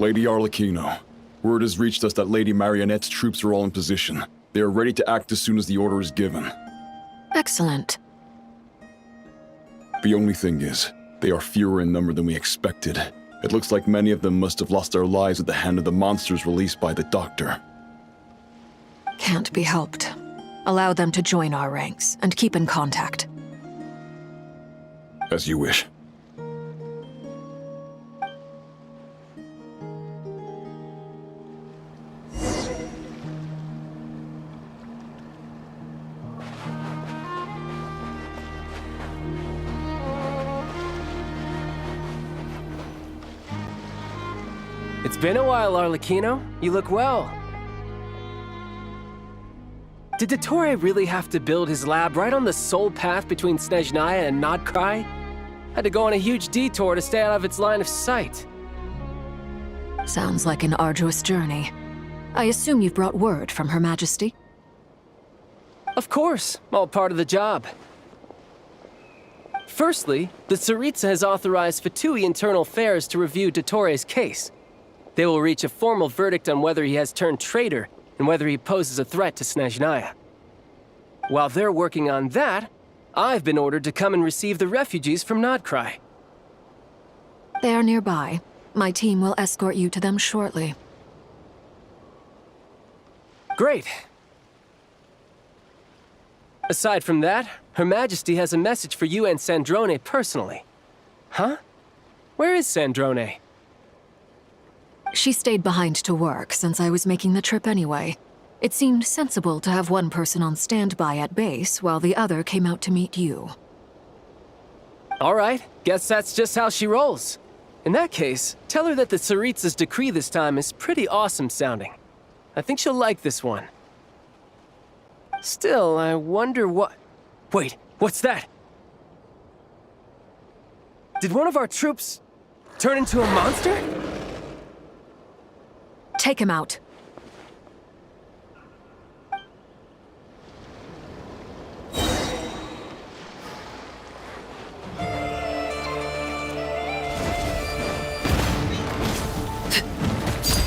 Lady Arlequino, word has reached us that Lady Marionette's troops are all in position. They are ready to act as soon as the order is given. Excellent. The only thing is, they are fewer in number than we expected. It looks like many of them must have lost their lives at the hand of the monsters released by the Doctor. Can't be helped. Allow them to join our ranks, and keep in contact. As you wish. It's been a while, Arlequino. You look well. Did Dottore really have to build his lab right on the sole path between Snezhnaya and Nodkrai? Had to go on a huge detour to stay out of its line of sight. Sounds like an arduous journey. I assume you've brought word from Her Majesty? Of course, all part of the job. Firstly, the Tsaritsa has authorized Fatui Internal Affairs to review Dottore's case. They will reach a formal verdict on whether he has turned traitor and whether he poses a threat to Snezhnaya. While they're working on that, I've been ordered to come and receive the refugees from Nodkrai. They are nearby. My team will escort you to them shortly. Great. Aside from that, Her Majesty has a message for you and Sandrone personally. Huh? Where is Sandrone? She stayed behind to work since I was making the trip anyway. It seemed sensible to have one person on standby at base while the other came out to meet you. All right, guess that's just how she rolls. In that case, tell her that the Tsaritsa's decree this time is pretty awesome sounding. I think she'll like this one. Still, I wonder what... Wait, what's that? Did one of our troops turn into a monster? Take him out.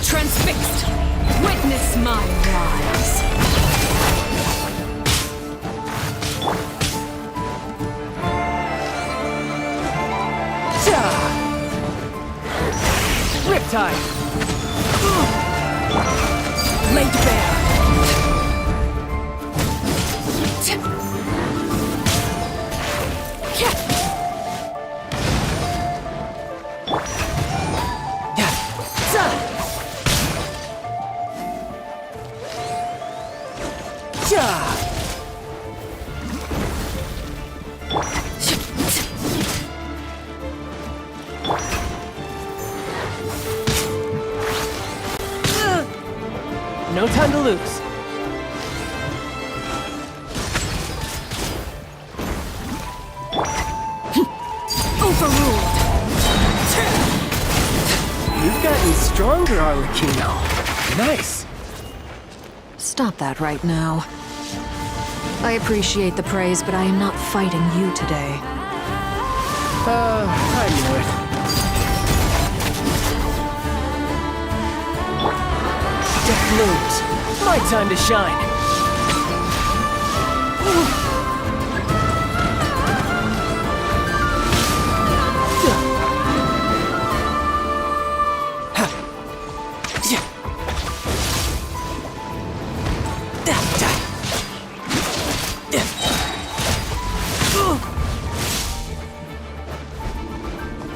Transfixed! Witness my rise! Riptide! Laid bare! No time to lose. Overruled! You've gotten stronger, Arlequino. Nice. Stop that right now. I appreciate the praise, but I am not fighting you today. I knew it. Death looms. My time to shine.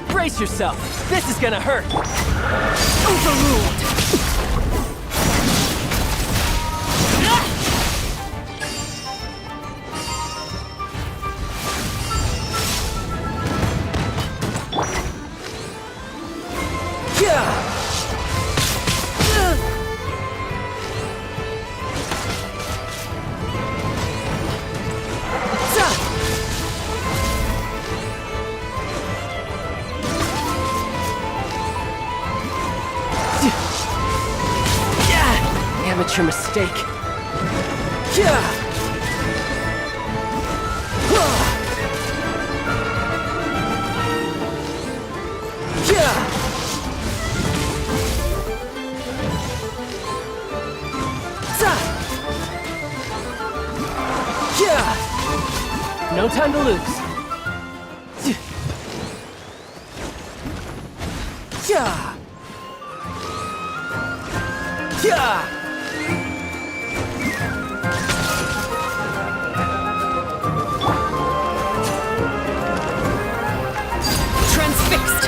Brace yourself. This is gonna hurt. Overruled! Amateur mistake. No time to lose. Yeah. Yeah. Transfixed.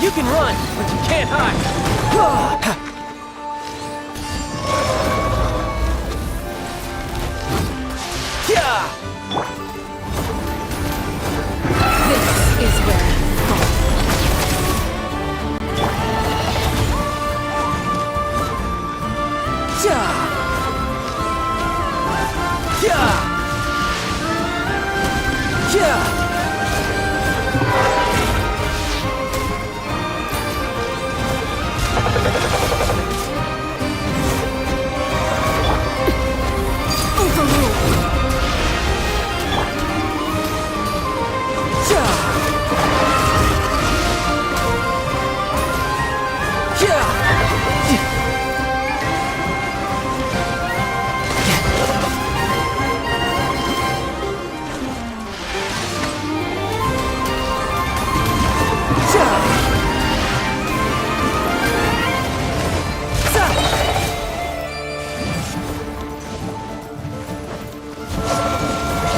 You can run, but you can't hide. Yeah. This is where I fall. Yeah. Yeah. Yeah.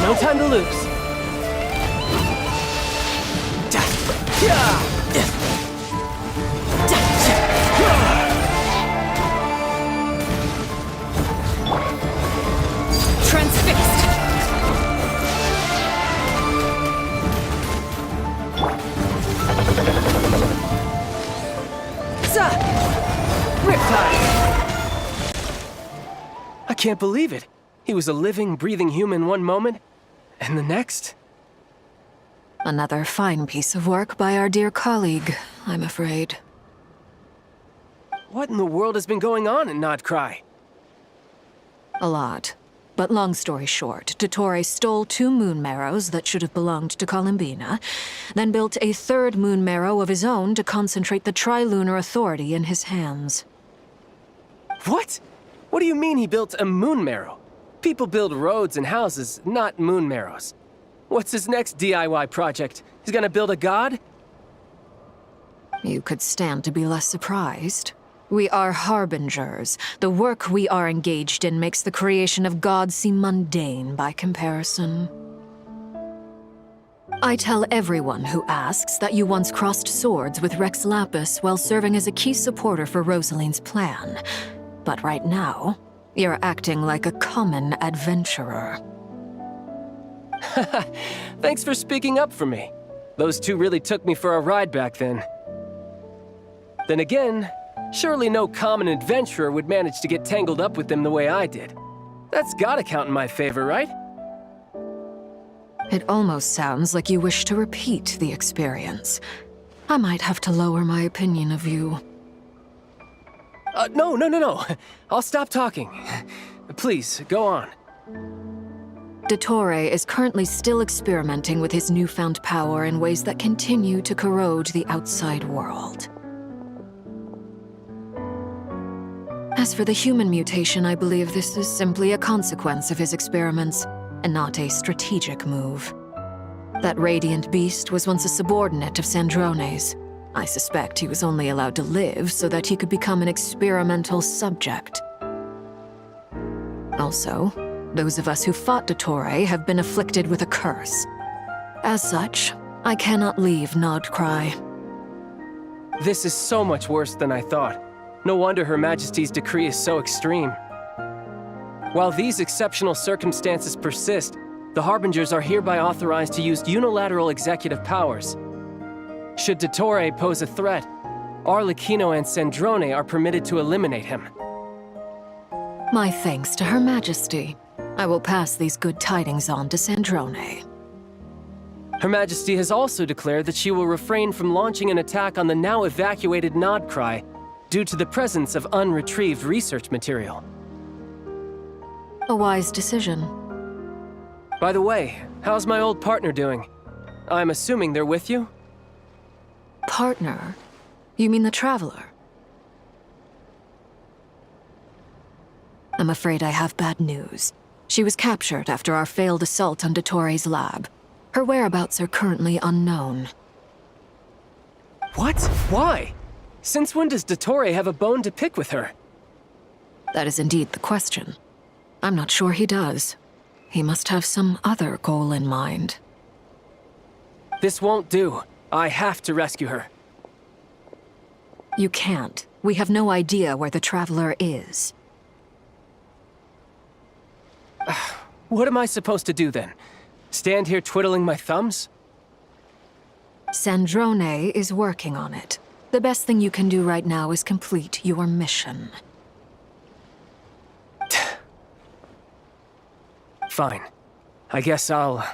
No time to lose. Transfixed. Riptide! I can't believe it. He was a living, breathing human one moment, and the next? Another fine piece of work by our dear colleague, I'm afraid. What in the world has been going on in Nodcry? A lot. But long story short, Dottore stole 2 moon marrows that should have belonged to Columbina, then built a 3rd moon marrow of his own to concentrate the Trilunar authority in his hands. What? What do you mean he built a moon marrow? People build roads and houses, not moon marrows. What's his next DIY project? He's gonna build a god? You could stand to be less surprised. We are harbingers. The work we are engaged in makes the creation of gods seem mundane by comparison. I tell everyone who asks that you once crossed swords with Rex Lapis while serving as a key supporter for Rosaline's plan. But right now, you're acting like a common adventurer. Thanks for speaking up for me. Those 2 really took me for a ride back then. Then again, surely no common adventurer would manage to get tangled up with them the way I did. That's gotta count in my favor, right? It almost sounds like you wish to repeat the experience. I might have to lower my opinion of you. No. I'll stop talking. Please, go on. Dottore is currently still experimenting with his newfound power in ways that continue to corrode the outside world. As for the human mutation, I believe this is simply a consequence of his experiments, and not a strategic move. That radiant beast was once a subordinate of Sandrone's. I suspect he was only allowed to live so that he could become an experimental subject. Also, those of us who fought Dottore have been afflicted with a curse. As such, I cannot leave Nodcry. This is so much worse than I thought. No wonder Her Majesty's decree is so extreme. While these exceptional circumstances persist, the Harbingers are hereby authorized to use unilateral executive powers. Should Dottore pose a threat, Arlequino and Sandrone are permitted to eliminate him. My thanks to Her Majesty. I will pass these good tidings on to Sandrone. Her Majesty has also declared that she will refrain from launching an attack on the now evacuated Nodcry due to the presence of unretrieved research material. A wise decision. By the way, how's my old partner doing? I'm assuming they're with you? Partner? You mean the Traveler? I'm afraid I have bad news. She was captured after our failed assault on Dottore lab. Her whereabouts are currently unknown. What? Why? Since when does Dottore have a bone to pick with her? That is indeed the question. I'm not sure he does. He must have some other goal in mind. This won't do. I have to rescue her. You can't. We have no idea where the Traveler is. What am I supposed to do then? Stand here twiddling my thumbs? Sandrone is working on it. The best thing you can do right now is complete your mission. Fine. I guess I'll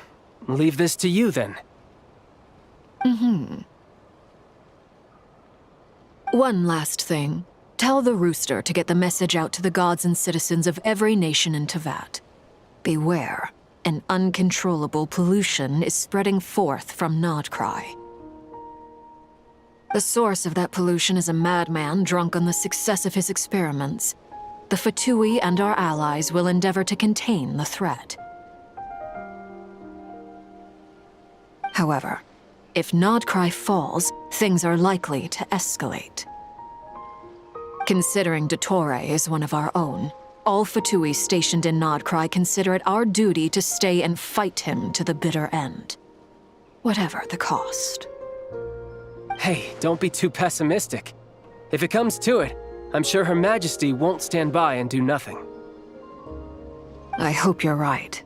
leave this to you then. One last thing. Tell the Rooster to get the message out to the gods and citizens of every nation in Tevat. Beware. An uncontrollable pollution is spreading forth from Nodcry. The source of that pollution is a madman drunk on the success of his experiments. The Fatui and our allies will endeavor to contain the threat. However, if Nodcry falls, things are likely to escalate. Considering Dottore is one of our own, all Fatui stationed in Nodcry consider it our duty to stay and fight him to the bitter end. Whatever the cost. Hey, don't be too pessimistic. If it comes to it, I'm sure Her Majesty won't stand by and do nothing. I hope you're right.